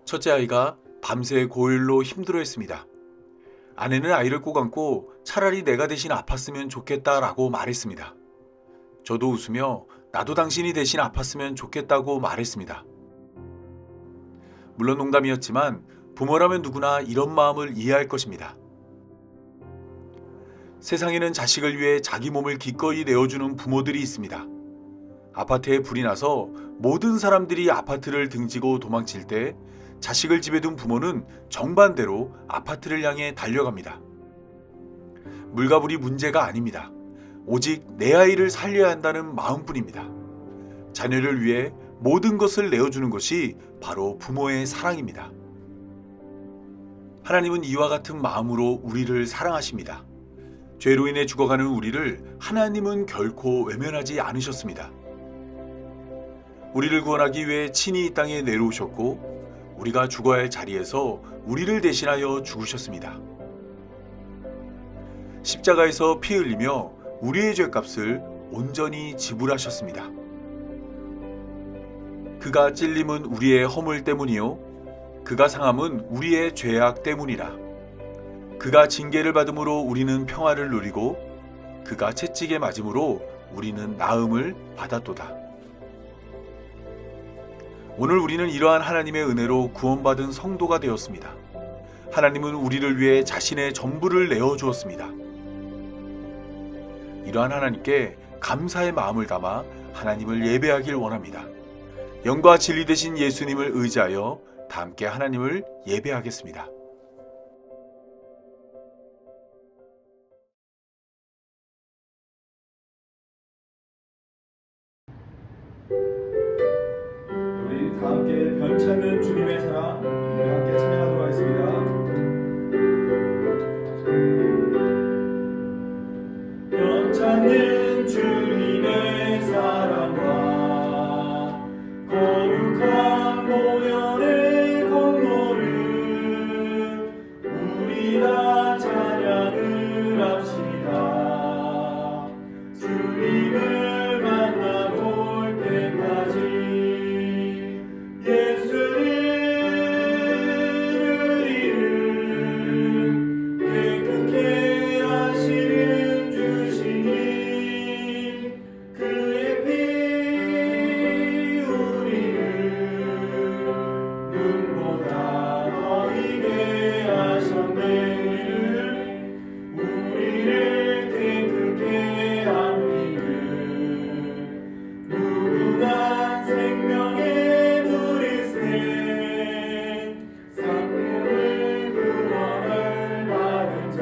첫째 아이가 밤새 고열로 힘들어했습니다. 아내는 아이를 꼭 안고 차라리 내가 대신 아팠으면 좋겠다라고 말했습니다. 저도 웃으며 나도 당신이 대신 아팠으면 좋겠다고 말했습니다. 물론 농담이었지만 부모라면 누구나 이런 마음을 이해할 것입니다. 세상에는 자식을 위해 자기 몸을 기꺼이 내어주는 부모들이 있습니다. 아파트에 불이 나서 모든 사람들이 아파트를 등지고 도망칠 때 자식을 집에 둔 부모는 정반대로 아파트를 향해 달려갑니다. 물과 불이 문제가 아닙니다. 오직 내 아이를 살려야 한다는 마음뿐입니다. 자녀를 위해 모든 것을 내어주는 것이 바로 부모의 사랑입니다. 하나님은 이와 같은 마음으로 우리를 사랑하십니다. 죄로 인해 죽어가는 우리를 하나님은 결코 외면하지 않으셨습니다. 우리를 구원하기 위해 친히 이 땅에 내려오셨고 우리가 죽어야 할 자리에서 우리를 대신하여 죽으셨습니다. 십자가에서 피 흘리며 우리의 죄값을 온전히 지불하셨습니다. 그가 찔림은 우리의 허물 때문이요 그가 상함은 우리의 죄악 때문이라. 그가 징계를 받음으로 우리는 평화를 누리고 그가 채찍에 맞음으로 우리는 나음을 받았도다. 오늘 우리는 이러한 하나님의 은혜로 구원받은 성도가 되었습니다. 하나님은 우리를 위해 자신의 전부를 내어주었습니다. 이러한 하나님께 감사의 마음을 담아 하나님을 예배하길 원합니다. 영과 진리 되신 예수님을 의지하여 다 함께 하나님을 예배하겠습니다. 우리 다 함께 변찮는 주님의 사랑, 우리 함께 찬양하도록 하겠습니다. 변찮는 주님의 사랑과 거룩한 보혈의 공로를 우리 다 찬양을 합시다. 주님을 만나볼 때까지 예수를 이름 깨끗게 하시는 주시니 그의 피 우리를 눈보다 더 이게 하셨네. 우리를 깨끗게 합니다. 무궁한 생명의 누리세 생명을 구원을 받은 자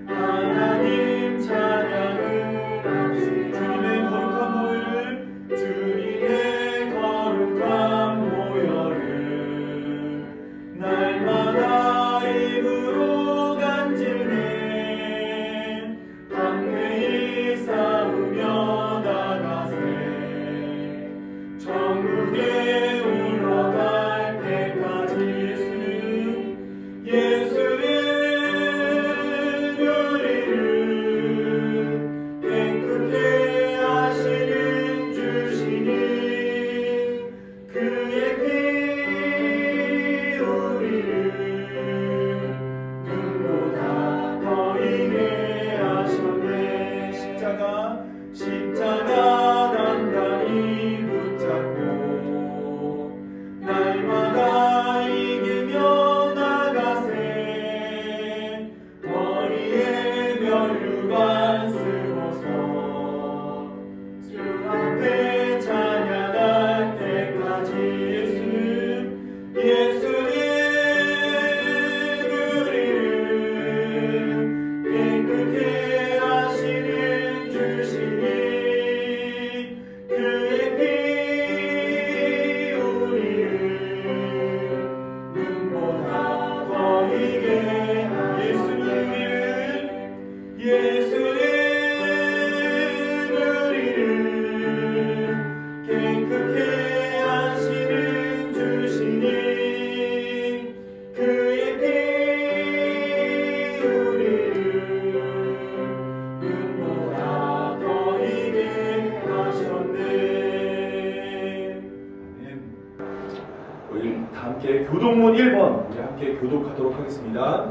하나님 찬양을 합시다. 주님의 거룩한 보혈을 날마다 입으로 간질내 담대히 싸우며 나가세. 천국에 올라갈 때까지 예수를 우리를 깨끗게 하시는 주시니 그의 피 우리를 눈보다 더 이게 하셨네. 십자가 단단히 붙잡고 날마다 이기며 나가세. 머리에 면류관 쓰고서 주 앞에 찬양할 때까지 예수를 우리를 깨끗게 하시는 주시니 함께 교독문 1번 우리 함께 교독하도록 하겠습니다.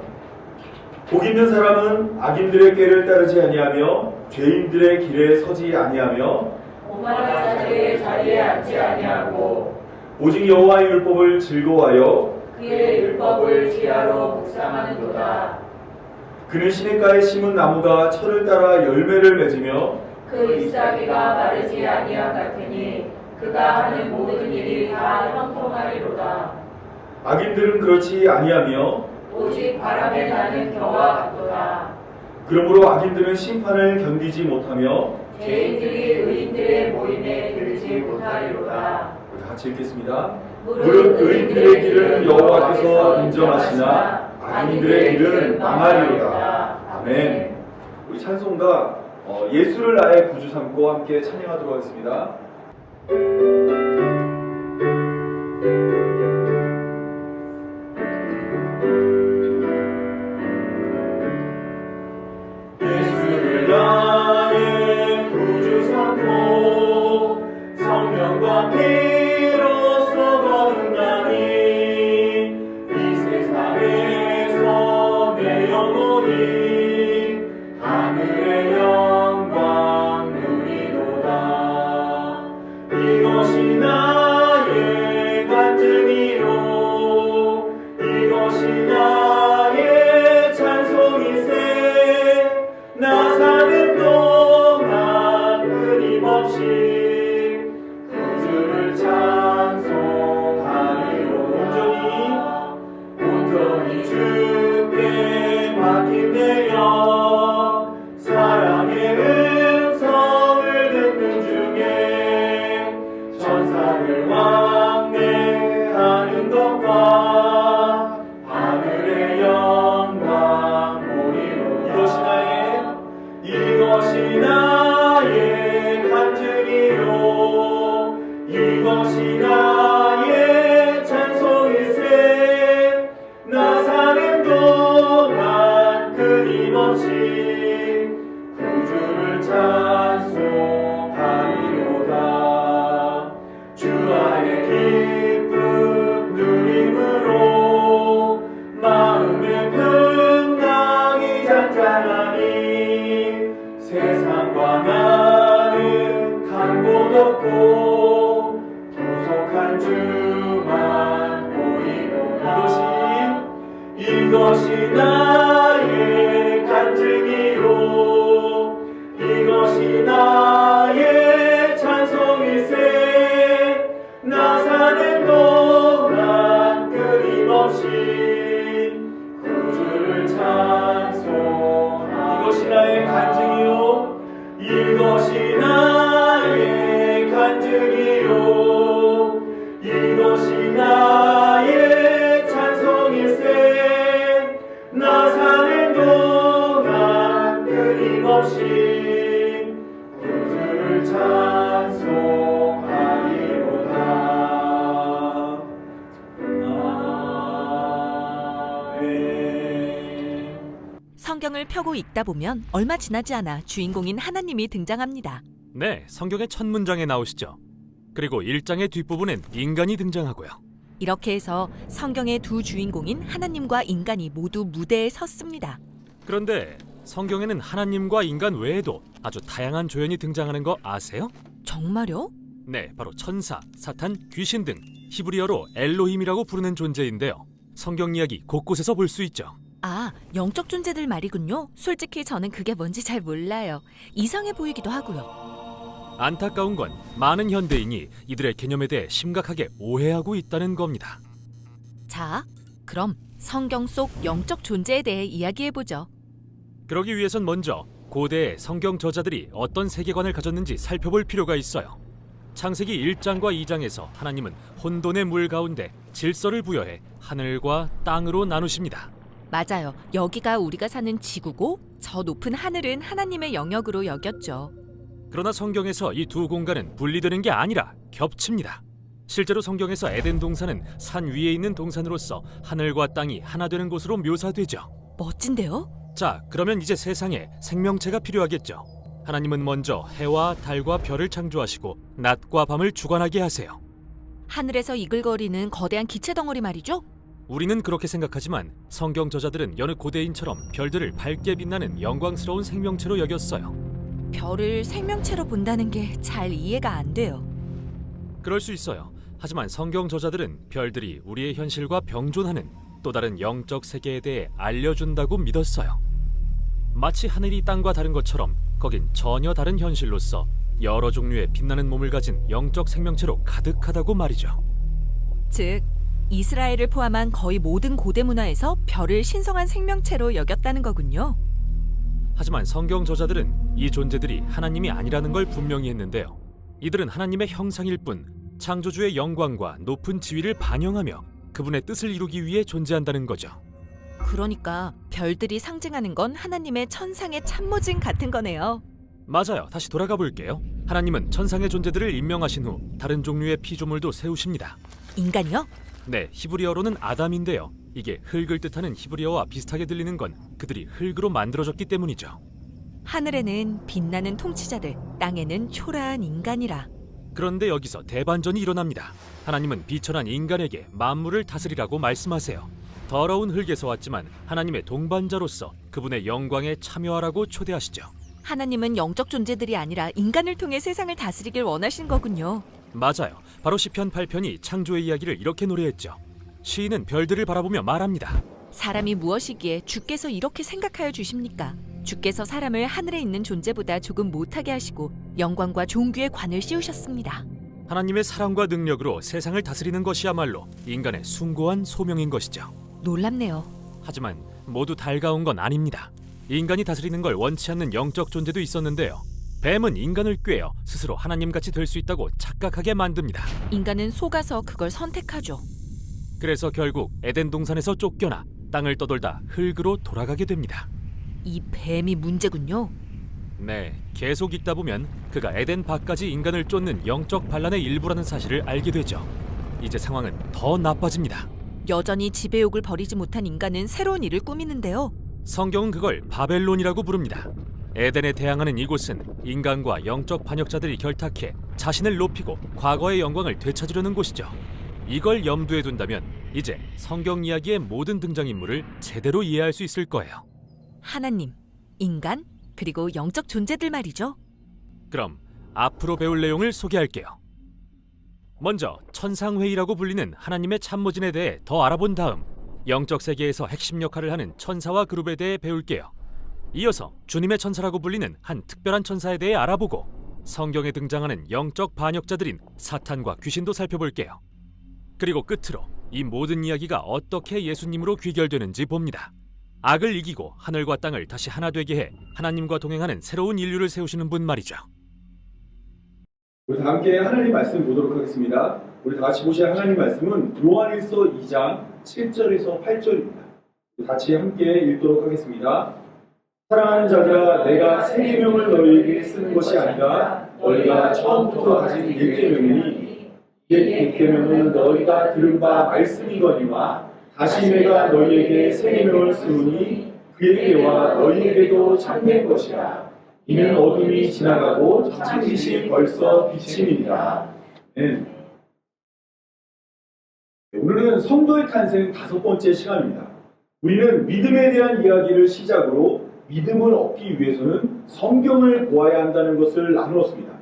복 있는 사람은 악인들의 꾀를 따르지 아니하며 죄인들의 길에 서지 아니하며 오만한 자들의 자리에 앉지 아니하고 오직 여호와의 율법을 즐거워하여 그의 율법을 지하로 묵상하는도다. 그는 시냇가에 심은 나무가 철을 따라 열매를 맺으며 그 잎사귀가 마르지 아니함 같으니 그가 하는 모든 일이 다 형통하리로다. 악인들은 그렇지 아니하며 오직 바람에 나는 겨와 같도다. 그러므로 악인들은 심판을 견디지 못하며 죄인들이 의인들의 모임에 들지 못하리로다. 다 같이 읽겠습니다. 무릇 무릇 의인들의 길은 여호와께서 인정하시나 악인들의 길은 망하리로다. 아멘. 우리 찬송가 예수를 나의 구주 삼고 함께 찬양하도록 하겠습니다. 예수를 나의 구주 삼고 성령과 피로써 거듭나니 이 세상에서 내 영혼이 하늘의 영광 누리도다. 이것이 나의 간증이요 이것이 나의 찬송이세. 나 사는 동안 끊임없이 구주를 찬송하리로. 온전히 주께 맡긴 내 영 사랑의 음성을 듣는 중에 천사를 왕래하는 것과 하늘의 영광 보리로. 이것이 나의 간증이요 이것이 나의 찬송일세. 나 사는 동안 끊임없이 구주를 찬송하리로다. 주 안에 기쁨 누림으로 마음의 평강이 잔잔하니 세상과 나는 간 곳 없고 부족한 주만 보이고. 이것이 나의 간증이요 이것이 나의 찬송일세. 나 사는 동안 끊임없이 구주를 찬송. 이것이 나의 간증이요 이것이 나의 간증이요 이것이 나의 찬송일세. 나 사는 동안 끊임없이 구주를 찬송하리로다. 아멘. 성경을 펴고 읽다 보면 얼마 지나지 않아 주인공인 하나님이 등장합니다. 네, 성경의 첫 문장에 나오시죠. 그리고 1장의 뒷부분엔 인간이 등장하고요. 이렇게 해서 성경의 두 주인공인 하나님과 인간이 모두 무대에 섰습니다. 그런데 성경에는 하나님과 인간 외에도 아주 다양한 조연이 등장하는 거 아세요? 정말요? 네, 바로 천사, 사탄, 귀신 등 히브리어로 엘로힘이라고 부르는 존재인데요. 성경 이야기 곳곳에서 볼 수 있죠. 아, 영적 존재들 말이군요. 솔직히 저는 그게 뭔지 잘 몰라요. 이상해 보이기도 하고요. 안타까운 건 많은 현대인이 이들의 개념에 대해 심각하게 오해하고 있다는 겁니다. 자, 그럼 성경 속 영적 존재에 대해 이야기해보죠. 그러기 위해선 먼저 고대의 성경 저자들이 어떤 세계관을 가졌는지 살펴볼 필요가 있어요. 창세기 1장과 2장에서 하나님은 혼돈의 물 가운데 질서를 부여해 하늘과 땅으로 나누십니다. 맞아요. 여기가 우리가 사는 지구고 저 높은 하늘은 하나님의 영역으로 여겼죠. 그러나 성경에서 이 두 공간은 분리되는 게 아니라 겹칩니다. 실제로 성경에서 에덴 동산은 산 위에 있는 동산으로서 하늘과 땅이 하나 되는 곳으로 묘사되죠. 멋진데요? 자, 그러면 이제 세상에 생명체가 필요하겠죠. 하나님은 먼저 해와 달과 별을 창조하시고 낮과 밤을 주관하게 하세요. 하늘에서 이글거리는 거대한 기체 덩어리 말이죠? 우리는 그렇게 생각하지만 성경 저자들은 여느 고대인처럼 별들을 밝게 빛나는 영광스러운 생명체로 여겼어요. 별을 생명체로 본다는 게 잘 이해가 안 돼요. 그럴 수 있어요. 하지만 성경 저자들은 별들이 우리의 현실과 병존하는 또 다른 영적 세계에 대해 알려준다고 믿었어요. 마치 하늘이 땅과 다른 것처럼 거긴 전혀 다른 현실로서 여러 종류의 빛나는 몸을 가진 영적 생명체로 가득하다고 말이죠. 즉, 이스라엘을 포함한 거의 모든 고대 문화에서 별을 신성한 생명체로 여겼다는 거군요. 하지만 성경 저자들은 이 존재들이 하나님이 아니라는 걸 분명히 했는데요. 이들은 하나님의 형상일 뿐 창조주의 영광과 높은 지위를 반영하며 그분의 뜻을 이루기 위해 존재한다는 거죠. 그러니까 별들이 상징하는 건 하나님의 천상의 참모진 같은 거네요. 맞아요. 다시 돌아가 볼게요. 하나님은 천상의 존재들을 임명하신 후 다른 종류의 피조물도 세우십니다. 인간이요? 네, 히브리어로는 아담인데요. 이게 흙을 뜻하는 히브리어와 비슷하게 들리는 건 그들이 흙으로 만들어졌기 때문이죠. 하늘에는 빛나는 통치자들, 땅에는 초라한 인간이라. 그런데 여기서 대반전이 일어납니다. 하나님은 비천한 인간에게 만물을 다스리라고 말씀하세요. 더러운 흙에서 왔지만 하나님의 동반자로서 그분의 영광에 참여하라고 초대하시죠. 하나님은 영적 존재들이 아니라 인간을 통해 세상을 다스리길 원하신 거군요. 맞아요. 바로 시편 8편이 창조의 이야기를 이렇게 노래했죠. 시인은 별들을 바라보며 말합니다. 사람이 무엇이기에 주께서 이렇게 생각하여 주십니까? 주께서 사람을 하늘에 있는 존재보다 조금 못하게 하시고 영광과 존귀의 관을 씌우셨습니다. 하나님의 사랑과 능력으로 세상을 다스리는 것이야말로 인간의 숭고한 소명인 것이죠. 놀랍네요. 하지만 모두 달가운 건 아닙니다. 인간이 다스리는 걸 원치 않는 영적 존재도 있었는데요. 뱀은 인간을 꾀어 스스로 하나님같이 될 수 있다고 착각하게 만듭니다. 인간은 속아서 그걸 선택하죠. 그래서 결국 에덴 동산에서 쫓겨나 땅을 떠돌다 흙으로 돌아가게 됩니다. 이 뱀이 문제군요. 네, 계속 읽다 보면 그가 에덴 밖까지 인간을 쫓는 영적 반란의 일부라는 사실을 알게 되죠. 이제 상황은 더 나빠집니다. 여전히 지배욕을 버리지 못한 인간은 새로운 일을 꾸미는데요. 성경은 그걸 바벨론이라고 부릅니다. 에덴에 대항하는 이곳은 인간과 영적 반역자들이 결탁해 자신을 높이고 과거의 영광을 되찾으려는 곳이죠. 이걸 염두에 둔다면 이제 성경 이야기의 모든 등장인물을 제대로 이해할 수 있을 거예요. 하나님, 인간, 그리고 영적 존재들 말이죠. 그럼 앞으로 배울 내용을 소개할게요. 먼저 천상회의라고 불리는 하나님의 참모진에 대해 더 알아본 다음 영적 세계에서 핵심 역할을 하는 천사와 그룹에 대해 배울게요. 이어서 주님의 천사라고 불리는 한 특별한 천사에 대해 알아보고 성경에 등장하는 영적 반역자들인 사탄과 귀신도 살펴볼게요. 그리고 끝으로 이 모든 이야기가 어떻게 예수님으로 귀결되는지 봅니다. 악을 이기고 하늘과 땅을 다시 하나 되게 해 하나님과 동행하는 새로운 인류를 세우시는 분 말이죠. 우리 다 함께 하나님 말씀 보도록 하겠습니다. 우리 다 같이 보실 하나님 말씀은 요한일서 2장 7절에서 8절입니다. 우리 같이 함께 읽도록 하겠습니다. 사랑하는 자들아, 내가 새 계명을 너희에게 쓰는 것이 아니라 너희가 처음부터 가진 옛 계명이니 옛 계명은 너희가 들은 바 말씀이거니와 다시 내가 너희에게 새 계명을 쓰노니 그에게와 너희에게도 참된 것이라. 이는 어둠이 지나가고 창빛이 벌써 비침이니라. 오늘은 성도의 탄생 5번째 시간입니다. 우리는 믿음에 대한 이야기를 시작으로 믿음을 얻기 위해서는 성경을 보아야 한다는 것을 나누었습니다.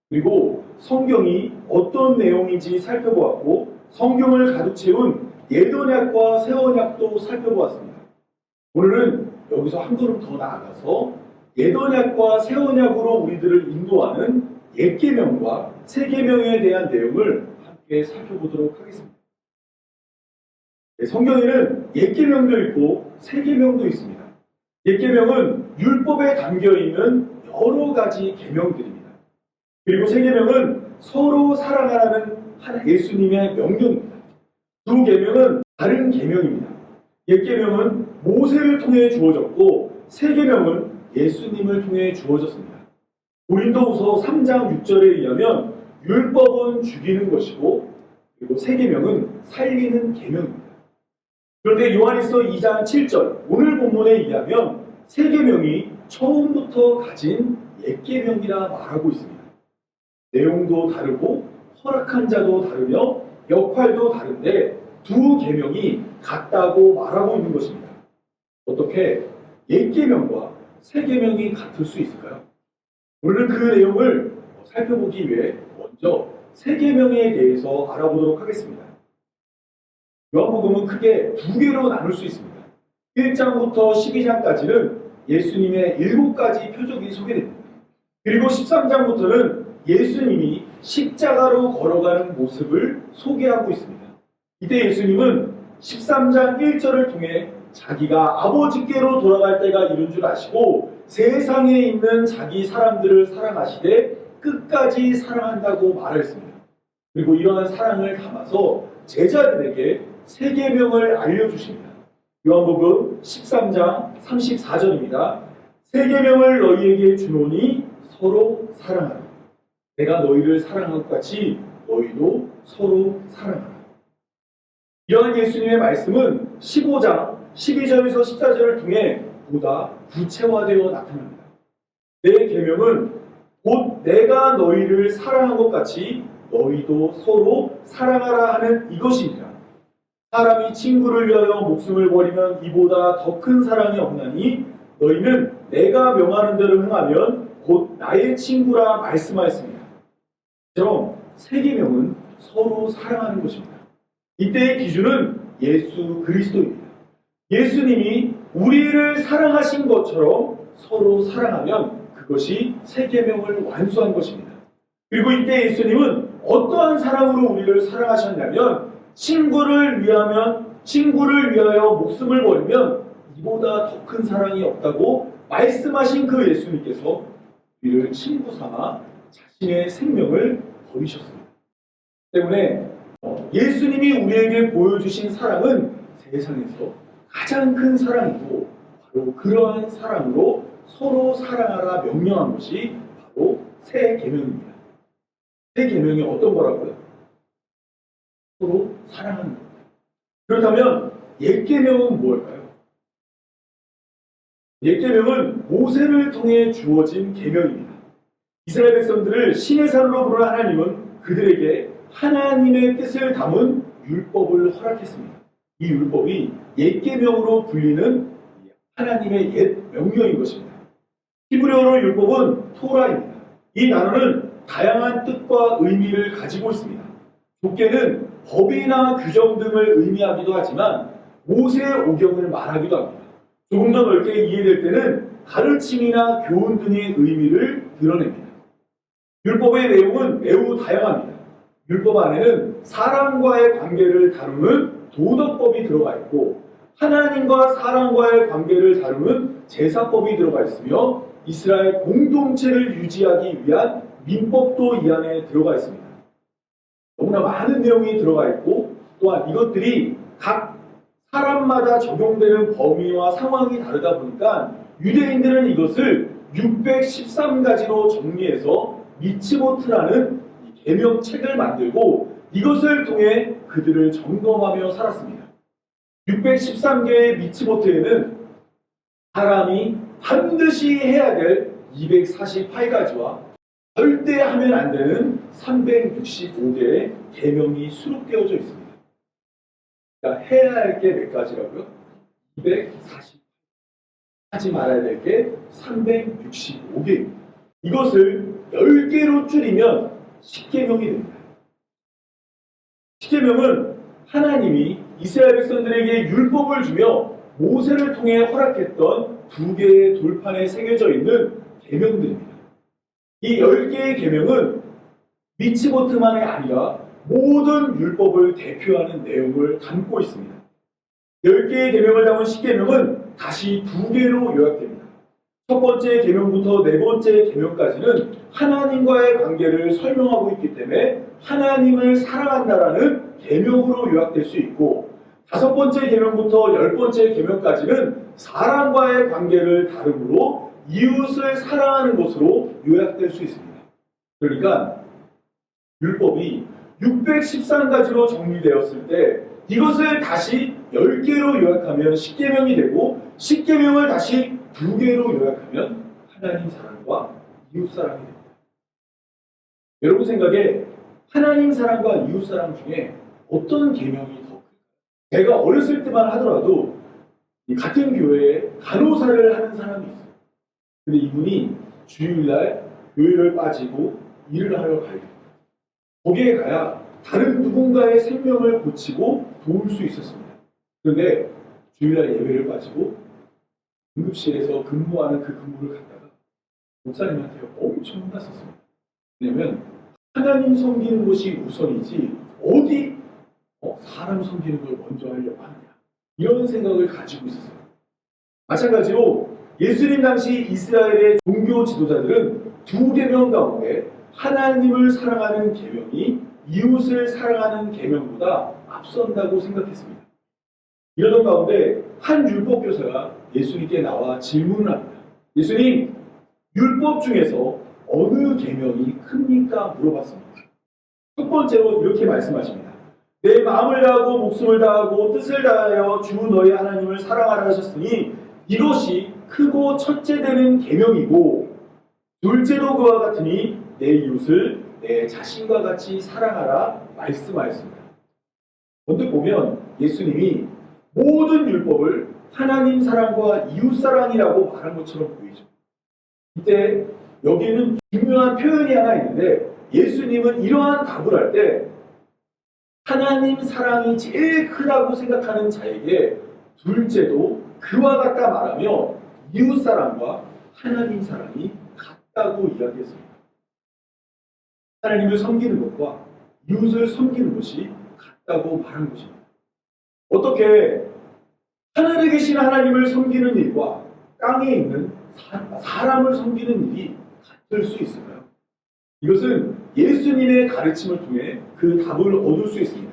그리고 성경이 어떤 내용인지 살펴보았고 성경을 가득 채운 옛 언약과 새 언약도 살펴보았습니다. 오늘은 여기서 한 걸음 더 나아가서 옛 언약과 새 언약으로 우리들을 인도하는 옛 계명과 새 계명에 대한 내용을 함께 살펴보도록 하겠습니다. 성경에는 옛 계명도 있고 새 계명도 있습니다. 옛 계명은 율법에 담겨 있는 여러 가지 계명들입니다. 그리고 새 계명은 서로 사랑하라는 예수님의 명령입니다. 두 계명은 다른 계명입니다. 옛 계명은 모세를 통해 주어졌고 새 계명은 예수님을 통해 주어졌습니다. 고린도후서 3장 6절에 의하면 율법은 죽이는 것이고 그리고 새 계명은 살리는 계명입니다. 그런데 요한일서 2장 7절 오늘 본문에 의하면 새 계명이 처음부터 가진 옛 계명이라 말하고 있습니다. 내용도 다르고 허락한 자도 다르며 역할도 다른데 두 계명이 같다고 말하고 있는 것입니다. 어떻게 옛 계명과 새 계명이 같을 수 있을까요? 오늘 그 내용을 살펴보기 위해 먼저 새 계명에 대해서 알아보도록 하겠습니다. 요한복음은 크게 두 개로 나눌 수 있습니다. 1장부터 12장까지는 예수님의 7가지 표적이 소개됩니다. 그리고 13장부터는 예수님이 십자가로 걸어가는 모습을 소개하고 있습니다. 이때 예수님은 13장 1절을 통해 자기가 아버지께로 돌아갈 때가 이른 줄 아시고 세상에 있는 자기 사람들을 사랑하시되 끝까지 사랑한다고 말했습니다. 그리고 이러한 사랑을 담아서 제자들에게 새 계명을 알려주십니다. 요한복음 13장 34절입니다. 새 계명을 너희에게 주노니 서로 사랑하라. 내가 너희를 사랑한 것 같이 너희도 서로 사랑하라. 이러한 예수님의 말씀은 15장 12절에서 14절을 통해 보다 구체화되어 나타납니다. 내 계명은 곧 내가 너희를 사랑한 것 같이 너희도 서로 사랑하라 하는 이것이니라. 사람이 친구를 위하여 목숨을 버리면 이보다 더 큰 사랑이 없나니 너희는 내가 명하는 대로 행하면 곧 나의 친구라 말씀하였습니다. 이처럼 새 계명은 서로 사랑하는 것입니다. 이때의 기준은 예수 그리스도입니다. 예수님이 우리를 사랑하신 것처럼 서로 사랑하면 그것이 새 계명을 완수한 것입니다. 그리고 이때 예수님은 어떠한 사랑으로 우리를 사랑하셨냐면 친구를 위하여 목숨을 버리면 이보다 더 큰 사랑이 없다고 말씀하신 그 예수님께서 우리를 친구 삼아 자신의 생명을 버리셨습니다. 때문에 예수님이 우리에게 보여주신 사랑은 세상에서 가장 큰 사랑이고 바로 그러한 사랑으로 서로 사랑하라 명령한 것이 바로 새 계명입니다. 새 계명이 어떤 거라고요? 서로 사랑하는 겁니다. 그렇다면 옛 계명은 무엇일까요? 옛 계명은 모세를 통해 주어진 계명입니다. 이스라엘 백성들을 신의 산으로 부른 하나님은 그들에게 하나님의 뜻을 담은 율법을 허락했습니다. 이 율법이 옛 계명으로 불리는 하나님의 옛 명령인 것입니다. 히브리어로 율법은 토라입니다. 이 단어는 다양한 뜻과 의미를 가지고 있습니다. 좁게는 법이나 규정 등을 의미하기도 하지만 모세의 오경을 말하기도 합니다. 조금 더 넓게 이해될 때는 가르침이나 교훈 등의 의미를 드러냅니다. 율법의 내용은 매우 다양합니다. 율법 안에는 사람과의 관계를 다루는 도덕법이 들어가 있고 하나님과 사람과의 관계를 다루는 제사법이 들어가 있으며 이스라엘 공동체를 유지하기 위한 민법도 이 안에 들어가 있습니다. 너무나 많은 내용이 들어가 있고 또한 이것들이 각 사람마다 적용되는 범위와 상황이 다르다 보니까 유대인들은 이것을 613가지로 정리해서 미츠보트라는 계명책을 만들고 이것을 통해 그들을 점검하며 살았습니다. 613개의 미츠보트에는 사람이 반드시 해야 될 248가지와 절대 하면 안 되는 365개의 계명이 수록되어져 있습니다. 그러니까 해야 할 게 몇 가지라고요? 240. 하지 말아야 될 게 365개입니다. 이것을 10개로 줄이면 10계명이 됩니다. 10계명은 하나님이 이스라엘 백성들에게 율법을 주며 모세를 통해 허락했던 2개의 돌판에 새겨져 있는 계명들입니다. 이 10개의 계명은 미츠보트만이 아니라 모든 율법을 대표하는 내용을 담고 있습니다. 10개의 계명을 담은 10계명은 다시 2개로 요약됩니다. 첫 번째 계명부터 네 번째 계명까지는 하나님과의 관계를 설명하고 있기 때문에 하나님을 사랑한다라는 계명으로 요약될 수 있고 다섯 번째 계명부터 열 번째 계명까지는 사람과의 관계를 다루므로 이웃을 사랑하는 것으로 요약될 수 있습니다. 그러니까 율법이 613가지로 정리되었을 때 이것을 다시 10개로 요약하면 10계명이 되고 10계명을 다시 2개로 요약하면 하나님 사랑과 이웃 사랑이 됩니다. 여러분 생각에 하나님 사랑과 이웃 사랑 중에 어떤 계명이 더 클까요? 제가 어렸을 때만 하더라도 이 같은 교회에 간호사를 하는 사람이 있어요. 근데 이분이 주일날 교회를 빠지고 일을 하러 가야 돼요. 거기에 가야 다른 누군가의 생명을 고치고 도울 수 있었습니다. 그런데 주일날 예배를 빠지고 응급실에서 근무하는 그 근무를 갔다가 목사님한테 엄청 혼났었습니다. 왜냐면 하나님 섬기는 것이 우선이지 어디 사람 섬기는 걸 먼저 하려고 하느냐, 이런 생각을 가지고 있었어요. 마찬가지로 예수님 당시 이스라엘의 종교 지도자들은 두 계명 가운데 하나님을 사랑하는 계명이 이웃을 사랑하는 계명보다 앞선다고 생각했습니다. 이러던 가운데 한 율법 교사가 예수님께 나와 질문을 합니다. 예수님, 율법 중에서 어느 계명이 큽니까? 물어봤습니다. 첫 번째로 이렇게 말씀하십니다. 내 마음을 다하고 목숨을 다하고 뜻을 다하여 주 너희 하나님을 사랑하라 하셨으니 이것이 크고 첫째 되는 계명이고, 둘째도 그와 같으니 내 이웃을 내 자신과 같이 사랑하라 말씀하였습니다. 언뜻 보면 예수님이 모든 율법을 하나님 사랑과 이웃 사랑이라고 말한 것처럼 보이죠. 이때 여기에는 중요한 표현이 하나 있는데, 예수님은 이러한 답을 할 때 하나님 사랑이 제일 크다고 생각하는 자에게 둘째도 그와 같다 말하며 이웃 사랑과 하나님 사랑이 같다고 이야기했습니다. 하나님을 섬기는 것과 이웃을 섬기는 것이 같다고 말한 것입니다. 어떻게 하늘에 계신 하나님을 섬기는 일과 땅에 있는 사람을 섬기는 일이 같을 수 있을까요? 이것은 예수님의 가르침을 통해 그 답을 얻을 수 있습니다.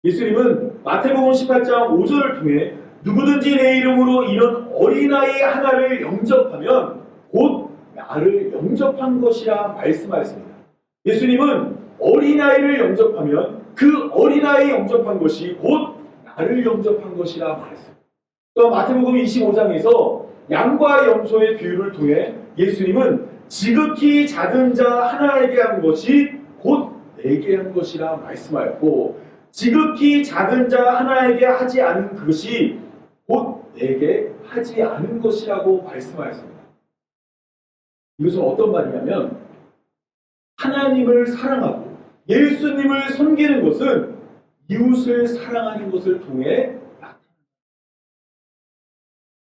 예수님은 마태복음 18장 5절을 통해 누구든지 내 이름으로 이런 어린아이 하나를 영접하면 곧 나를 영접한 것이라 말씀하였습니다. 예수님은 어린아이를 영접하면 그 어린아이 영접한 것이 곧 나를 영접한 것이라 말했습니다. 또 마태복음 25장에서 양과 염소의 비유를 통해 예수님은 지극히 작은 자 하나에게 한 것이 곧 내게 한 것이라 말씀하였고, 지극히 작은 자 하나에게 하지 않은 그것이 곧 내게 하지 않은 것이라고 말씀하였습니다. 이것은 어떤 말이냐면, 하나님을 사랑하고 예수님을 섬기는 것은 이웃을 사랑하는 것을 통해 나타납니다.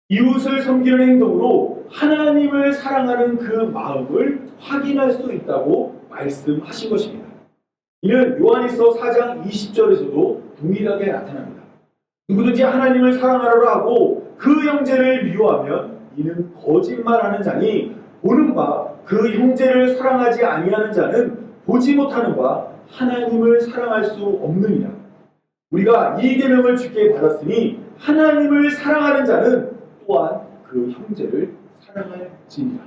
이웃을 섬기는 행동으로 하나님을 사랑하는 그 마음을 확인할 수 있다고 말씀하신 것입니다. 이는 요한일서 4장 20절에서도 동일하게 나타납니다. 누구든지 하나님을 사랑하라고 하고 그 형제를 미워하면 이는 거짓말하는 자니, 보는 바 그 형제를 사랑하지 아니하는 자는 보지 못하는 바 하나님을 사랑할 수 없느니라. 우리가 이 계명을 주께 받았으니 하나님을 사랑하는 자는 또한 그 형제를 사랑할지니라.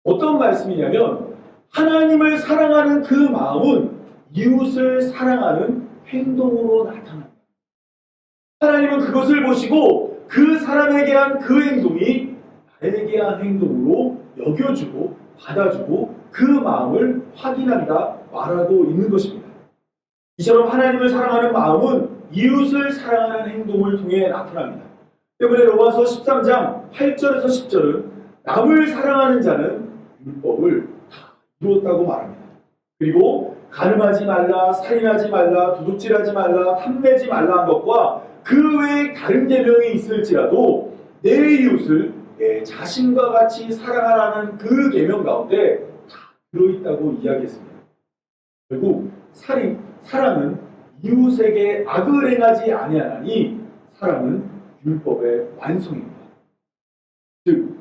어떤 말씀이냐면, 하나님을 사랑하는 그 마음은 이웃을 사랑하는 행동으로 나타납니다. 하나님은 그것을 보시고 그 사람에게 한 그 행동이 나에게 한 행동으로 여겨주고 받아주고 그 마음을 확인한다 말하고 있는 것입니다. 이처럼 하나님을 사랑하는 마음은 이웃을 사랑하는 행동을 통해 나타납니다. 때문에 로마서 13장 8절에서 10절은 남을 사랑하는 자는 율법을 다 이루었다고 말합니다. 그리고 간음하지 말라, 살인하지 말라, 도둑질하지 말라, 탐내지 말라 한 것과 그 외에 다른 계명이 있을지라도 내 이웃을 내 자신과 같이 사랑하라는 그 계명 가운데 다 들어있다고 이야기했습니다. 결국 사랑은 이웃에게 악을 행하지 아니하나니 사랑은 율법의 완성입니다. 즉,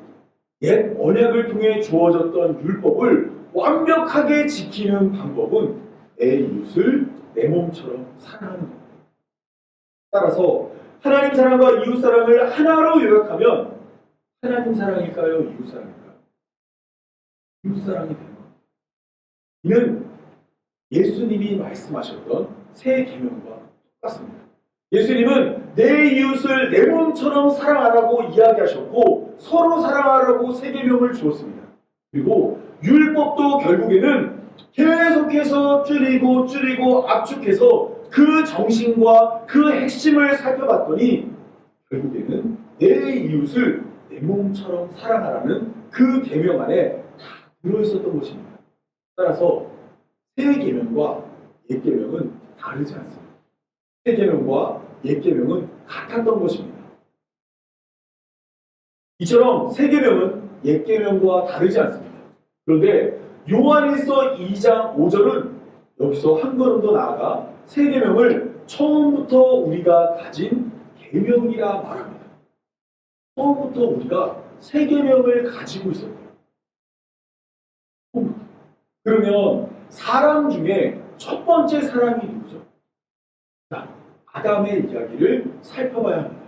옛 언약을 통해 주어졌던 율법을 완벽하게 지키는 방법은 내 이웃을 내 몸처럼 사랑하는 겁니다. 따라서 하나님 사랑과 이웃 사랑을 하나로 요약하면 하나님 사랑일까요? 이웃 사랑일까요? 이웃 사랑이 되는 겁니다. 이는 예수님이 말씀하셨던 새 계명과 똑같습니다. 예수님은 내 이웃을 내 몸처럼 사랑하라고 이야기하셨고 서로 사랑하라고 새 계명을 주었습니다. 그리고 율법도 결국에는 계속해서 줄이고 압축해서 그 정신과 그 핵심을 살펴봤더니 결국에는 내 이웃을 내 몸처럼 사랑하라는 그 계명 안에 다 들어있었던 것입니다. 따라서 새 계명과 옛 계명은 다르지 않습니다. 새 계명과 옛 계명은 같았던 것입니다. 이처럼 새 계명은 옛 계명과 다르지 않습니다. 그런데 요한일서 2장 5절은 여기서 한 걸음 더 나아가 새 계명을 처음부터 우리가 가진 계명이라 말합니다. 처음부터 우리가 새 계명을 가지고 있었대요. 그러면 사람 중에 첫 번째 사람이 누구죠? 자, 아담의 이야기를 살펴봐야 합니다.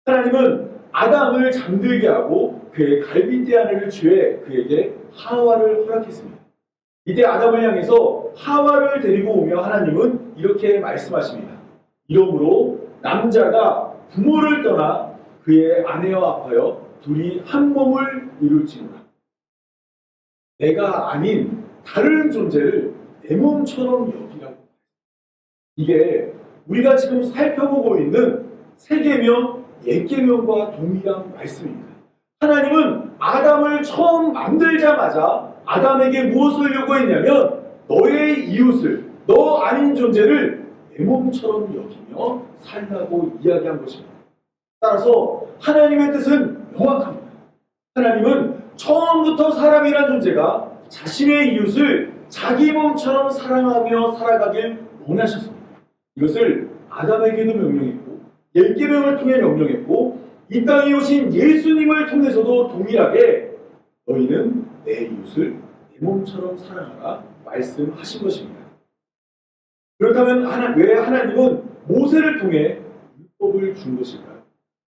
하나님은 아담을 잠들게 하고 그의 갈빗대 하나를 취해 그에게 하와를 허락했습니다. 이때 아담을 향해서 하와를 데리고 오며 하나님은 이렇게 말씀하십니다. 이러므로 남자가 부모를 떠나 그의 아내와 합하여 둘이 한 몸을 이룰지니라. 내가 아닌 다른 존재를 내 몸처럼 여기라고. 이게 우리가 지금 살펴보고 있는 새 계명, 옛 계명과 동일한 말씀입니다. 하나님은 아담을 처음 만들자마자 아담에게 무엇을 요구했냐면 너의 이웃을, 너 아닌 존재를 내 몸처럼 여기며 살라고 이야기한 것입니다. 따라서 하나님의 뜻은 명확합니다. 하나님은 처음부터 사람이란 존재가 자신의 이웃을 자기 몸처럼 사랑하며 살아가길 원하셨습니다. 이것을 아담에게도 명령했고 옛 계명을 통해 명령했고 이 땅에 오신 예수님을 통해서도 동일하게 너희는 내 이웃을 내 몸처럼 사랑하라 말씀하신 것입니다. 그렇다면 왜 하나님은 모세를 통해 율법을 준 것일까요?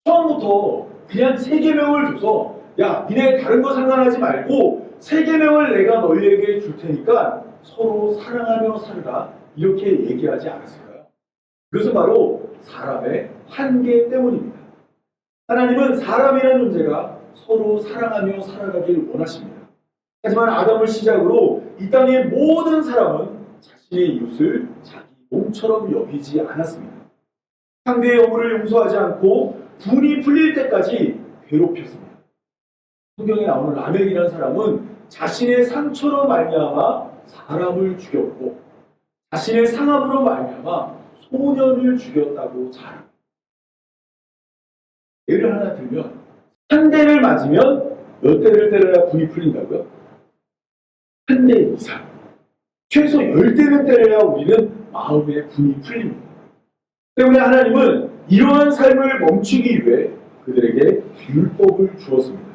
처음부터 그냥 새 계명을 줘서 야, 니네 다른 거 상관하지 말고 새 계명을 내가 너희에게 줄 테니까 서로 사랑하며 살라 이렇게 얘기하지 않았을까요? 그것은 바로 사람의 한계 때문입니다. 하나님은 사람이라는 존재가 서로 사랑하며 살아가길 원하십니다. 하지만 아담을 시작으로 이 땅의 모든 사람은 자신의 이웃을 자기 몸처럼 여기지 않았습니다. 상대의 허물을 용서하지 않고 분이 풀릴 때까지 괴롭혔습니다. 성경에 나오는 라멕이라는 사람은 자신의 상처로 말미암아 사람을 죽였고 자신의 상함으로 말미암아 소년을 죽였다고 자랑합니다. 예를 하나 들면 한 대를 맞으면 몇 대를 때려야 분이 풀린다고요? 한 대 이상. 최소 10대는 때려야 우리는 마음의 분이 풀립니다. 때문에 하나님은 이러한 삶을 멈추기 위해 그들에게 율법을 주었습니다.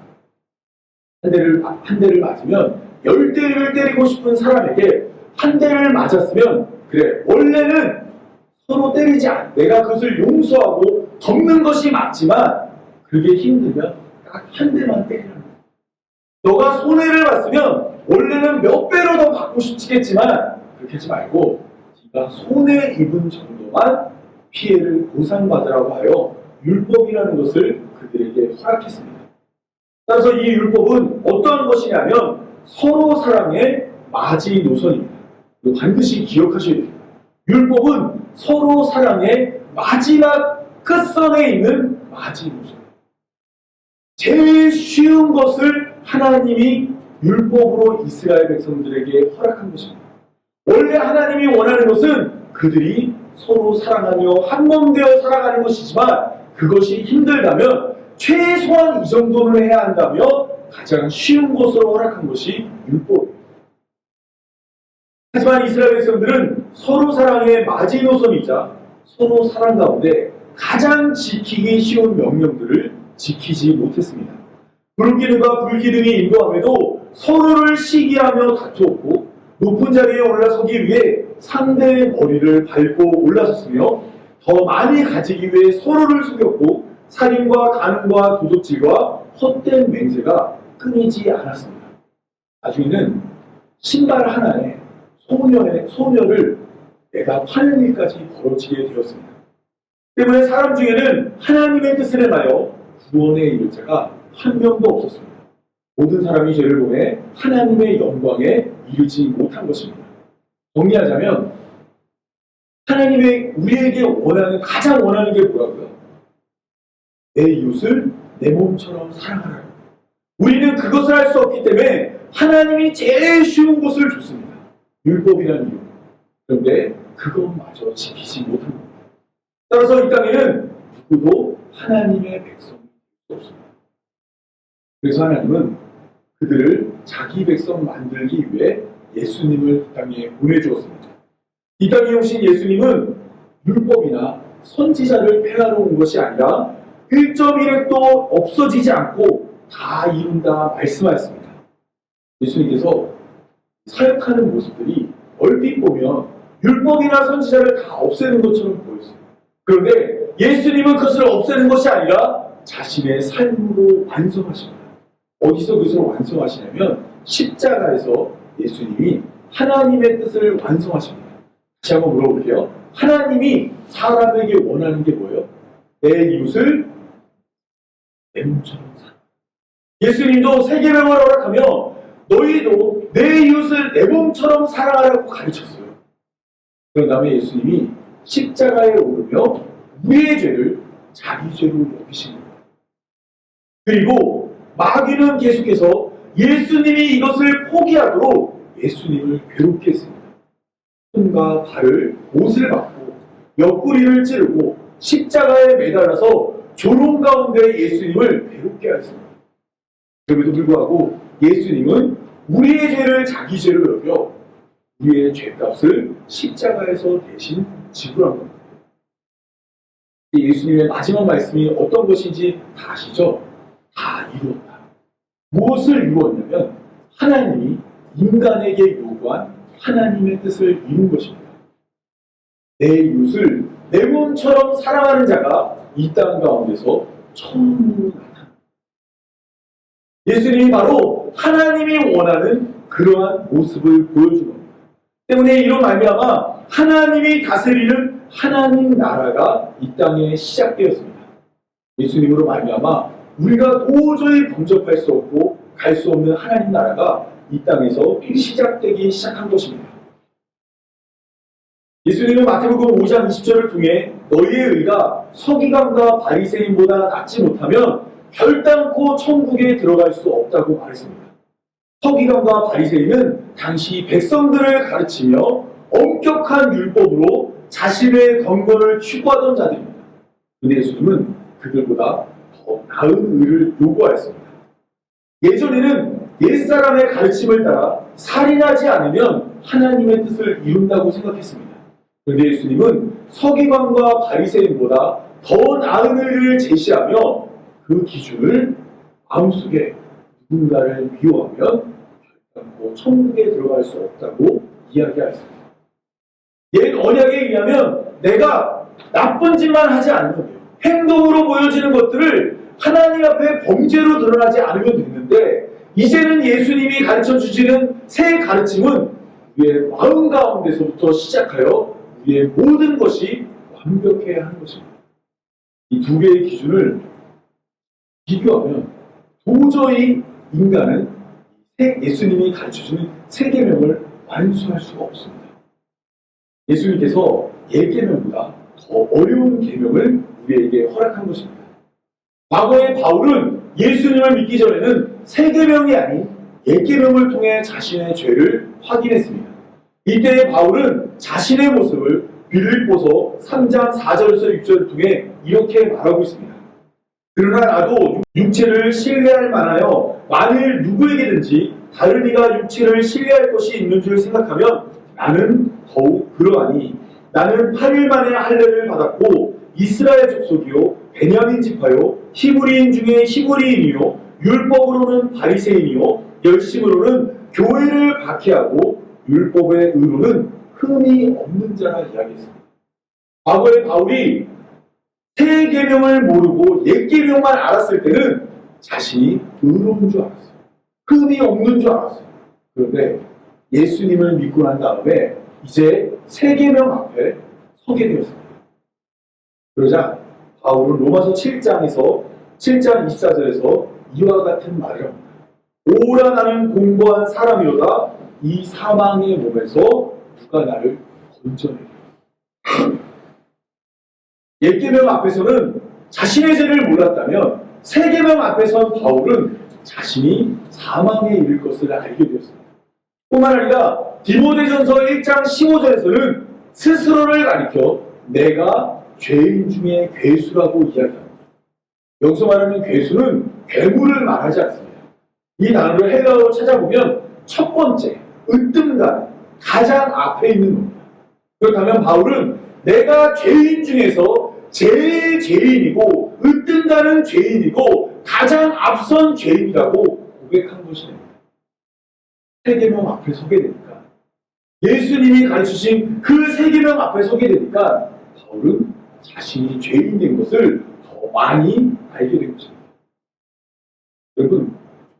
한 대를 맞으면 10대를 때리고 싶은 사람에게 한 대를 맞았으면 그래 원래는 서로 때리지 않아. 내가 그것을 용서하고 덮는 것이 맞지만 그게 힘들면 딱 한 대만 때리는 거야. 너가 손해를 봤으면 원래는 몇 배로 더 받고 싶겠지만 그렇게 하지 말고 네가 손해 입은 정도만 피해를 보상받으라고 하여 율법이라는 것을 그들에게 허락했습니다. 따라서 이 율법은 어떠한 것이냐면 서로 사랑의 마지노선입니다. 이거 반드시 기억하셔야 됩니다. 율법은 서로 사랑의 마지막 끝선에 있는 마지노선. 제일 쉬운 것을 하나님이 율법으로 이스라엘 백성들에게 허락한 것입니다. 원래 하나님이 원하는 것은 그들이 서로 사랑하며 한 몸 되어 살아가는 것이지만 그것이 힘들다면 최소한 이 정도는 해야 한다며 가장 쉬운 것으로 허락한 것이 율법입니다. 하지만 이스라엘 백성들은 서로 사랑의 마지노선이자 서로 사랑 가운데 가장 지키기 쉬운 명령들을 지키지 못했습니다. 불기둥과 불기둥이 인도함에도 서로를 시기하며 다투었고 높은 자리에 올라서기 위해 상대의 머리를 밟고 올라섰으며 더 많이 가지기 위해 서로를 속였고 살인과 간음과 도둑질과 헛된 맹세가 끊이지 않았습니다. 나중에는 신발 하나에 소녀를 내다 파는 일까지 벌어지게 되었습니다. 때문에 사람 중에는 하나님의 뜻을 행하여 구원에 이를 자가 한 명도 없었습니다. 모든 사람이 죄를 범해 하나님의 영광에 이르지 못한 것입니다. 정리하자면 하나님의 우리에게 가장 원하는 게 뭐라고요? 내 이웃을 내 몸처럼 사랑하라. 우리는 그것을 할 수 없기 때문에 하나님이 제일 쉬운 것을 줬습니다. 율법이라는 이유. 그런데 그것마저 지키지 못한 겁니다. 따라서 이 땅에는 누구도 하나님의 백성이 될 수 없습니다. 그래서 하나님은 그들을 자기 백성 만들기 위해 예수님을 이 땅에 보내주었습니다. 이 땅에 오신 예수님은 율법이나 선지자를 폐하러 온 것이 아니라 1.1획도 없어지지 않고 다 이룬다 말씀하셨습니다. 예수님께서 사역하는 모습들이 얼핏 보면 율법이나 선지자를 다 없애는 것처럼 보였어요. 그런데 예수님은 그것을 없애는 것이 아니라 자신의 삶으로 완성하십니다. 어디서 그것을 완성하시냐면 십자가에서 예수님이 하나님의 뜻을 완성하십니다. 다시 한번 물어볼게요. 하나님이 사람에게 원하는 게 뭐예요? 내 이웃을 내 몸처럼 사랑. 예수님도 세계명을 허락하며 너희도 내 이웃을 내 몸처럼 사랑하라고 가르쳤어요. 그런 다음에 예수님이 십자가에 오르며 우리의 죄를 자기 죄로 여기신 겁니다. 그리고 마귀는 계속해서 예수님이 이것을 포기하도록 예수님을 괴롭게 했습니다. 손과 발을 못을 박고 옆구리를 찌르고 십자가에 매달아서 조롱 가운데 예수님을 괴롭게 하였습니다. 그럼에도 불구하고 예수님은 우리의 죄를 자기 죄로 여겨 우리의 죄값을 십자가에서 대신 지불한 겁니다. 예수님의 마지막 말씀이 어떤 것인지 다 아시죠? 다 이루었다. 무엇을 이루었냐면 하나님이 인간에게 요구한 하나님의 뜻을 이룬 것입니다. 내 이웃을 내 몸처럼 사랑하는 자가 이 땅 가운데서 처음으로 나타납니다. 예수님이 바로 하나님이 원하는 그러한 모습을 보여준 겁니다. 때문에 이로 말미암아 하나님이 다스리는 하나님 나라가 이 땅에 시작되었습니다. 예수님으로 말미암아 우리가 도저히 범접할 수 없고 갈 수 없는 하나님 나라가 이 땅에서 시작되기 시작한 것입니다. 예수님은 마태복음 5장 20절을 통해 너희의 의가 서기관과 바리새인보다 낫지 못하면 결단코 천국에 들어갈 수 없다고 말했습니다. 서기관과 바리새인은 당시 백성들을 가르치며 엄격한 율법으로 자신의 건건을 추구하던 자들입니다. 근데 예수님은 그들보다 더 나은 의를 요구하였습니다. 예전에는 옛사람의 가르침을 따라 살인하지 않으면 하나님의 뜻을 이룬다고 생각했습니다. 그런데 예수님은 서기관과 바리새인보다 더 나은 의를 제시하며 그 기준을 마음속에 누군가를 미워하면 결단코 천국에 들어갈 수 없다고 이야기하였습니다. 옛 언약에 의하면 내가 나쁜 짓만 하지 않으면 돼요. 행동으로 보여지는 것들을 하나님 앞에 범죄로 드러나지 않으면 됐는데 이제는 예수님이 가르쳐주시는 새 가르침은 우리의 마음 가운데서부터 시작하여 우리의 모든 것이 완벽해야 하는 것입니다. 이 두 개의 기준을 비교하면 도저히 인간은 예수님이 가르쳐주는 세 계명을 완수할 수가 없습니다. 예수님께서 예 계명보다 더 어려운 계명을 우리에게 허락한 것입니다. 과거의 바울은 예수님을 믿기 전에는 세 계명이 아닌 예 계명을 통해 자신의 죄를 확인했습니다. 이때의 바울은 자신의 모습을 빌립보서 3장 4절에서 6절을 통해 이렇게 말하고 있습니다. 그러나 나도 육체를 신뢰할 만하여 만일 누구에게든지 다른 이가 육체를 신뢰할 것이 있는 줄 생각하면 나는 더욱 그러하니 나는 8일 만에 할례를 받았고 이스라엘 족속이요 베냐민 지파요 히브리인 중에 히브리인이요 율법으로는 바리새인이요 열심으로는 교회를 박해하고 율법의 의로는 흠이 없는 자라 이야기했습니다. 과거에 바울이 새 계명을 모르고 옛 계명만 알았을 때는 자신이 의로운 줄 알았어요. 흠이 없는 줄 알았어요. 그런데 예수님을 믿고 난 다음에 이제 새 계명 앞에 서게 되었습니다. 그러자 바울은 로마서 7장 24절에서 이와 같은 말을 합니다. 오라 나는 공고한 사람이로다. 이 사망의 몸에서 누가 나를 건져내리라. 옛 계명 앞에서는 자신의 죄를 몰랐다면 새 계명 앞에선 바울은 자신이 사망에 이를 것을 알게 되었습니다. 뿐만 아니라 디모데전서 1장 15절에서는 스스로를 가리켜 내가 죄인 중에 괴수라고 이야기합니다. 여기서 말하는 괴수는 괴물을 말하지 않습니다. 이 단어를 헬라어로 찾아보면 첫 번째, 으뜸가는 가장 앞에 있는 겁니다. 그렇다면 바울은 내가 죄인 중에서 제일 죄인이고 으뜸가는 죄인이고 가장 앞선 죄인이라고 고백한 것이 됩니다. 새 계명 앞에 서게 되니까, 예수님이 가르치신 그 새 계명 앞에 서게 되니까 바울은 자신이 죄인 된 것을 더 많이 알게 된 것입니다. 여러분,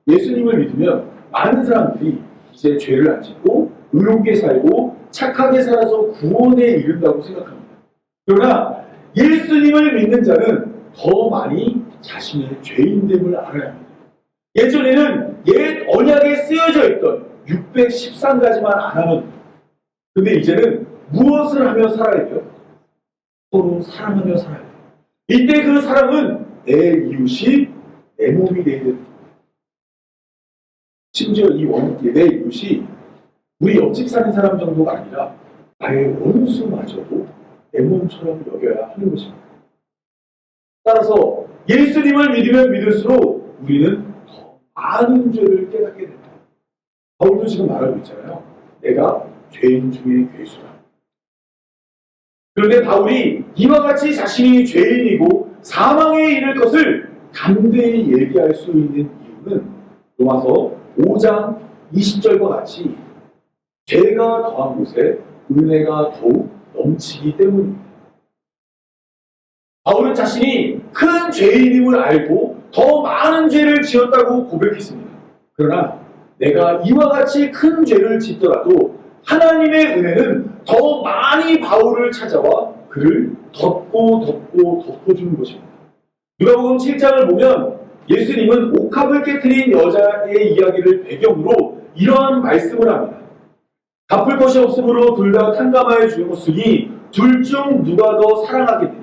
예수님을 믿으면 많은 사람들이 이제 죄를 안 짓고 의롭게 살고 착하게 살아서 구원에 이른다고 생각합니다. 그러나 예수님을 믿는 자는 더 많이 자신의 죄인됨을 알아야 합니다. 예전에는 옛 언약에 쓰여져 있던 613가지만 안 하면 됩니다. 근데 이제는 무엇을 하며 살아야 돼요? 서로 사랑하며 살아야 돼요. 이때 그 사랑은 내 이웃이 내 몸이 되어야 됩니다. 심지어 내 이웃이 우리 옆집 사는 사람 정도가 아니라 나의 원수마저도 내 몸처럼 여겨야 하는 것입니다. 따라서 예수님을 믿으면 믿을수록 우리는 더 많은 죄를 깨닫게 됩니다. 바울도 지금 말하고 있잖아요. 내가 죄인 중에 괴수라. 그런데 바울이 이와 같이 자신이 죄인이고 사망에 이를 것을 담대히 얘기할 수 있는 이유는 로마서 5장 20절과 같이 죄가 더한 곳에 은혜가 더욱 넘치기 때문입니다. 바울은 자신이 큰 죄인임을 알고 더 많은 죄를 지었다고 고백했습니다. 그러나 내가 이와 같이 큰 죄를 짓더라도 하나님의 은혜는 더 많이 바울을 찾아와 그를 덮어주는 것입니다. 누가복음 7장을 보면 예수님은 옥합을 깨트린 여자의 이야기를 배경으로 이러한 말씀을 합니다. 갚을 것이 없으므로 둘 다 탕감하여 주었으니 둘 중 누가 더 사랑하겠느냐.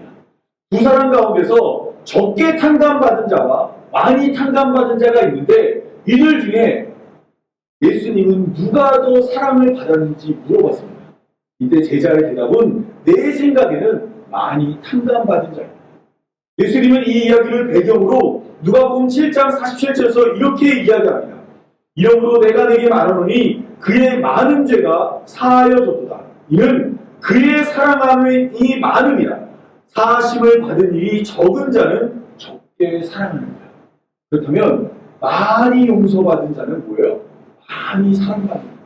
두 사람 가운데서 적게 탕감받은 자와 많이 탕감받은 자가 있는데 이들 중에 예수님은 누가 더 사랑을 받았는지 물어봤습니다. 이때 제자의 대답은 내 생각에는 많이 탕감받은 자입니다. 예수님은 이 이야기를 배경으로 누가복음 7장 47절에서 이렇게 이야기합니다. 이러므로 내가 내게 말하노니 그의 많은 죄가 사하여졌도다. 이는 그의 사랑함이 많음이라. 사하심을 받은 일이 적은 자는 적게 사랑하느니라. 그렇다면 많이 용서받은 자는 뭐예요? 많이 사랑받는 거예요.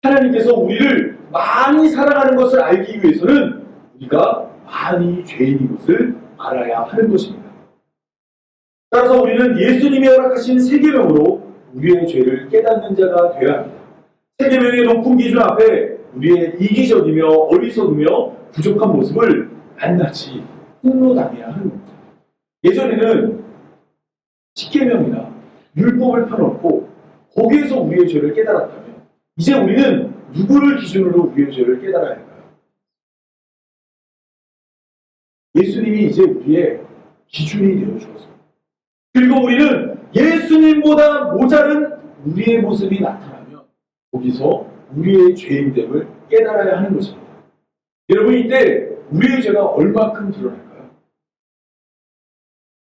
하나님께서 우리를 많이 사랑하는 것을 알기 위해서는 우리가 많이 죄인인 것을 알아야 하는 것입니다. 따라서 우리는 예수님이 허락하신 새 계명으로 우리의 죄를 깨닫는 자가 되어야 합니다. 새 계명의 높은 기준 앞에 우리의 이기적이며 어리석으며 부족한 모습을 낱낱이 폭로당해야 하는 겁니다. 예전에는 십계명이나 율법을 펴놓고 거기에서 우리의 죄를 깨달았다면 이제 우리는 누구를 기준으로 우리의 죄를 깨달아야 할까요? 예수님이 이제 우리의 기준이 되어 주었습니다. 그리고 우리는 예수님보다 모자른 우리의 모습이 나타나면 거기서 우리의 죄인됨을 깨달아야 하는 것입니다. 여러분, 이때 우리의 죄가 얼마큼 드러날까요?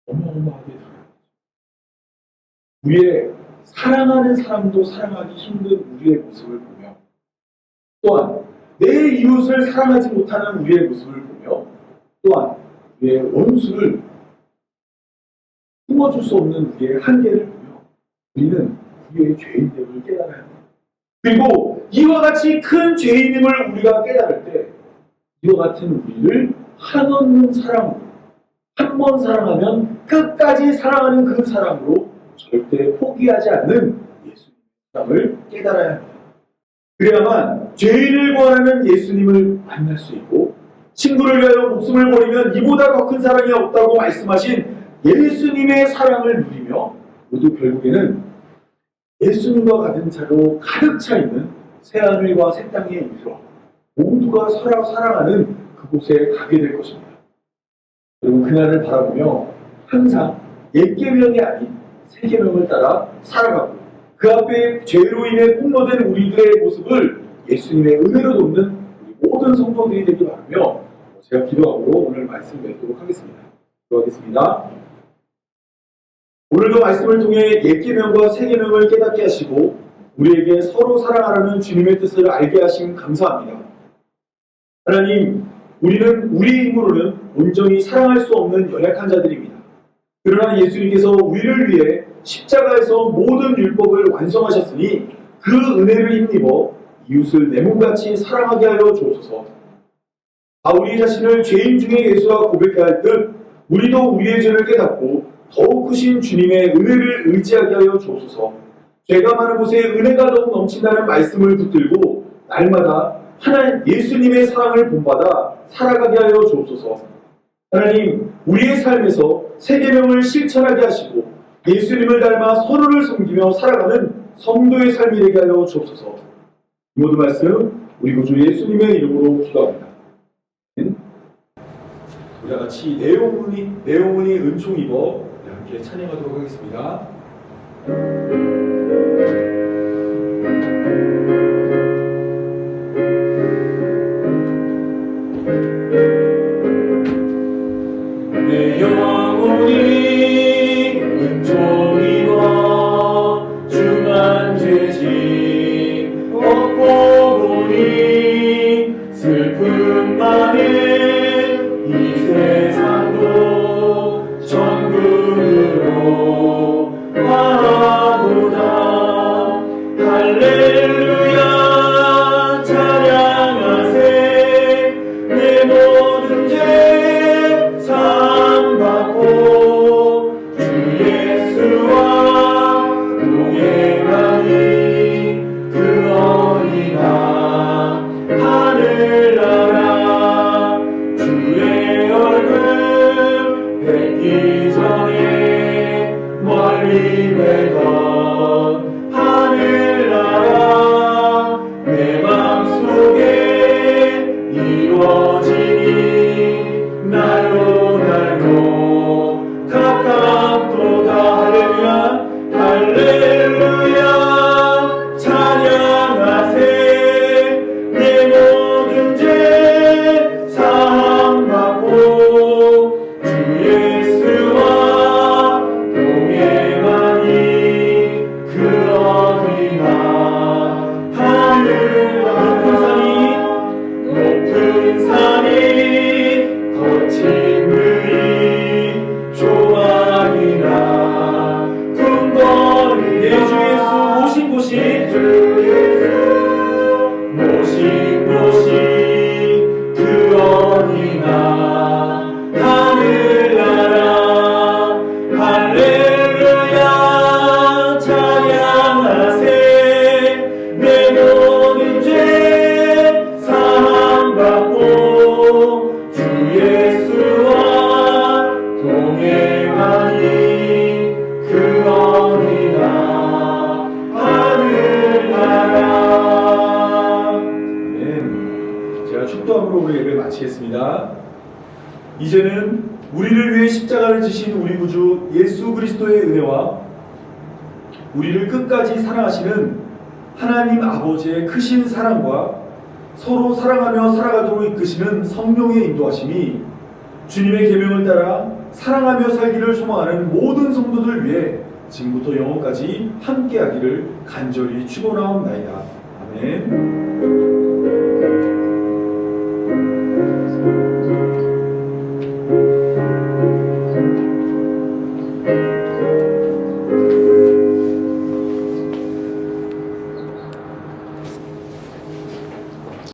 어마어마하게 드러납니다. 우리의 사랑하는 사람도 사랑하기 힘든 우리의 모습을 보며 또한 내 이웃을 사랑하지 못하는 우리의 모습을 보며 또한 우리의 원수를 품어줄 수 없는 우리의 한계를 보며 우리는 우리의 죄인됨을 깨달아야 합니다. 그리고 이와 같이 큰 죄인임을 우리가 깨달을 때 이와 같은 우리를 한없는 사랑으로 한 번 사랑하면 끝까지 사랑하는 그 사랑으로 절대 포기하지 않는 예수님의 사랑을 깨달아야 합니다. 그래야만 죄인을 구원하는 예수님을 만날 수 있고 친구를 위하여 목숨을 버리면 이보다 더 큰 사랑이 없다고 말씀하신 예수님의 사랑을 누리며 모두 결국에는 예수님과 같은 차로 가득 차 있는 새하늘과 새 땅에 이르러 모두가 서로 사랑하는 그곳에 가게 될 것입니다. 그리고 그날을 바라보며 항상 옛 계명이 아닌 새 계명을 따라 살아가고 그 앞에 죄로 인해 폭로된 우리들의 모습을 예수님의 은혜로 돕는 우리 모든 성도들이 되길 바라며 제가 기도하고 오늘 말씀 맺도록 하겠습니다. 기도하겠습니다. 오늘도 말씀을 통해 옛 계명과 새 계명을 깨닫게 하시고 우리에게 서로 사랑하라는 주님의 뜻을 알게 하심 감사합니다. 하나님, 우리는 우리 힘으로는 온전히 사랑할 수 없는 연약한 자들입니다. 그러나 예수님께서 우리를 위해 십자가에서 모든 율법을 완성하셨으니 그 은혜를 힘입어 이웃을 내 몸같이 사랑하게 하여 주옵소서. 우리 자신을 죄인 중에 예수와 고백해야 할 듯 우리도 우리의 죄를 깨닫고 더욱 크신 주님의 은혜를 의지하게 하여 주옵소서. 죄가 많은 곳에 은혜가 더욱 넘친다는 말씀을 붙들고 날마다 하나님 예수님의 사랑을 본받아 살아가게 하여 주옵소서. 하나님, 우리의 삶에서 새 계명을 실천하게 하시고 예수님을 닮아 서로를 섬기며 살아가는 성도의 삶이 되게 하여 주옵소서. 이 모든 말씀 우리 구주 예수님의 이름으로 기도합니다. 우리 같이 내용문이 은총 입어 함께 찬양하도록 하겠습니다. 내 영혼이 은총 입어 중한 죄짐 얻고 보니 슬픔 많은 이 세상도 천국으로 가보다. 할렐루야 찬양하세. 내 모든 죄 사함받고 주 예수와 동행하니 그 어린아 하늘나라 주의 얼굴 뵙기 전에 멀리 뵈던 하늘나라 내 맘속에 이루어지니 날로 가깝도다. 할렐루야 할렐루야 찬양하세. 내 모든 죄 사함받고 주 예수와 동행하니 그 어린아 하늘 높은 산이 거친 그이 조아리나 궁궐이 내 주 예수 모신 곳이 주 예수 모신 곳이 그 어디나 하늘나라 할렐루야 찬양하세. 내 모든 죄 사함받고 주 예수와 동행하니 그 어디나 하늘나라. 제가 축도함으로 우리 예배 마치겠습니다. 이제는 우리를 위해 십자가를 지신 우리 구주 예수 그리스도의 은혜와 우리를 끝까지 사랑하시는 하나님 아버지의 크신 사랑과 서로 사랑하며 살아가도록 이끄시는 성령의 인도하심이 주님의 계명을 따라 사랑하며 살기를 소망하는 모든 성도들 위해 지금부터 영원까지 함께하기를 간절히 축원하옵나이다.